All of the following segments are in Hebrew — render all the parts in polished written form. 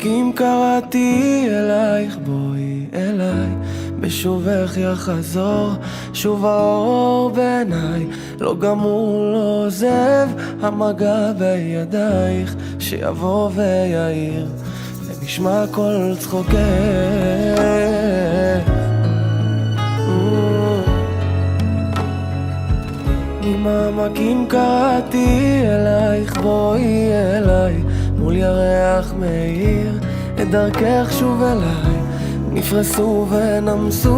העמקים קראתי אלייך, בואי אליי, בשובך יחזור שוב האור בעיניי, לא גמור לא עוזב המגע בידייך, שיבוא ויעיר ונשמע כל צחוקך. עם העמקים קראתי אלייך, בואי אליי, מול ירח מאיר את דרכך שוב אליי, נפרסו ונמסו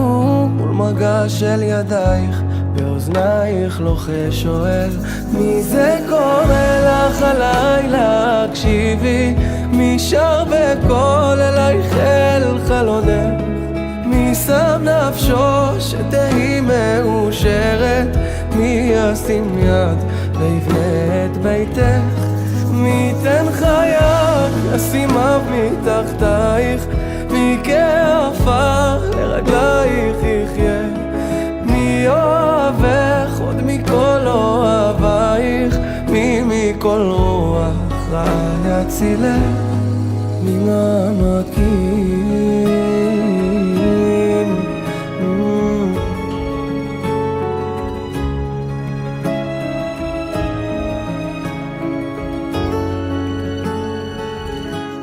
מול מגע של ידייך, באוזנייך לוחש שואל מי זה קורא לך הלילה, הקשיבי מי שר בקול אלייך אל חלונך, מי שם נפשו שתהי מאושרת, מי ישים יד ויבנה את ביתך, מי ייתן חייו ישים אב מתחתייך, מי כעפר לרגלייך יחיה, מי אוהבך עוד מכל אוהבייך, מי מכל רוח רע יצילך ממעמקים.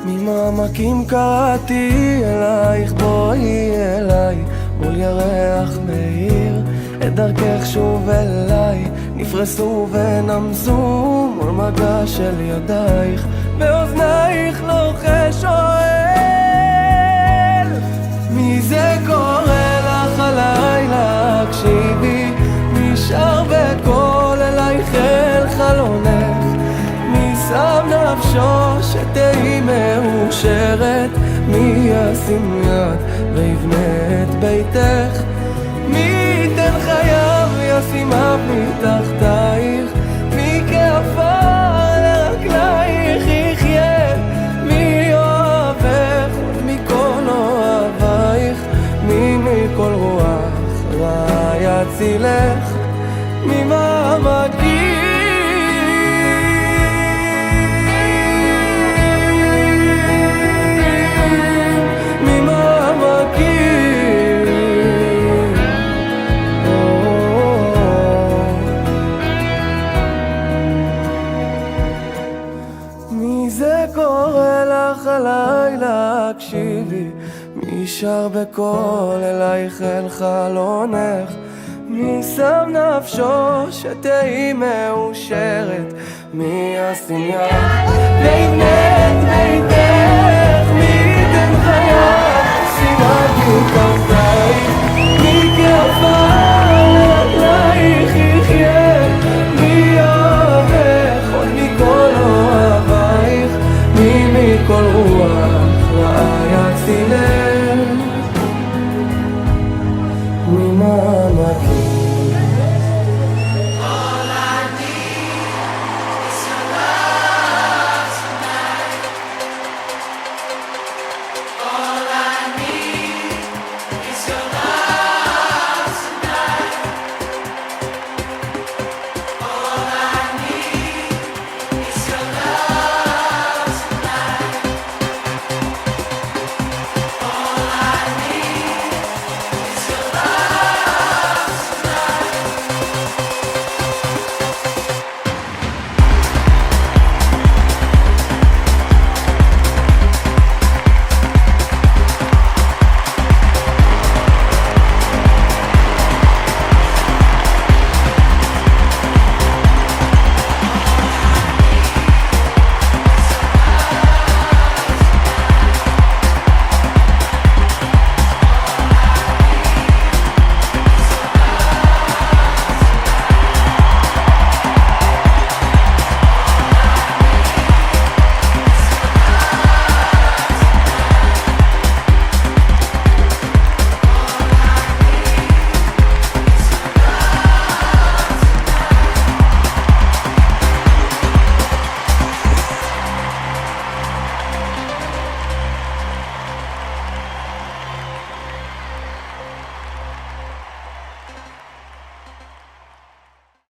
ממעמקים קראתי אלייך, בואי אליי, מול ירח מאיר את דרכך שוב אליי, נפרסו ונמסו מול מגע של ידייך, באוזנייך לוחש שואל מי זה קורא לך הלילה, הקשיבי מי שר בקול אלייך אל חלונך, מי שם נפשו שתהי מאושרת, מי ישים יד ויבנה את ביתך, מי ייתן חייו ישים אב מתחתייך, מי כעפר לרגלייך יחיה, מי אוהבך עוד מכל אוהבייך, מי מכל רוח רע יצילך ממעמקים. מי זה קורא לך הלילה, הקשיבי מי שר בקול אלייך אל חלונך, מי שם נפשו שתהי מאושרת, מי ישים יד ויבנה את ביתך, מי ייתן חייו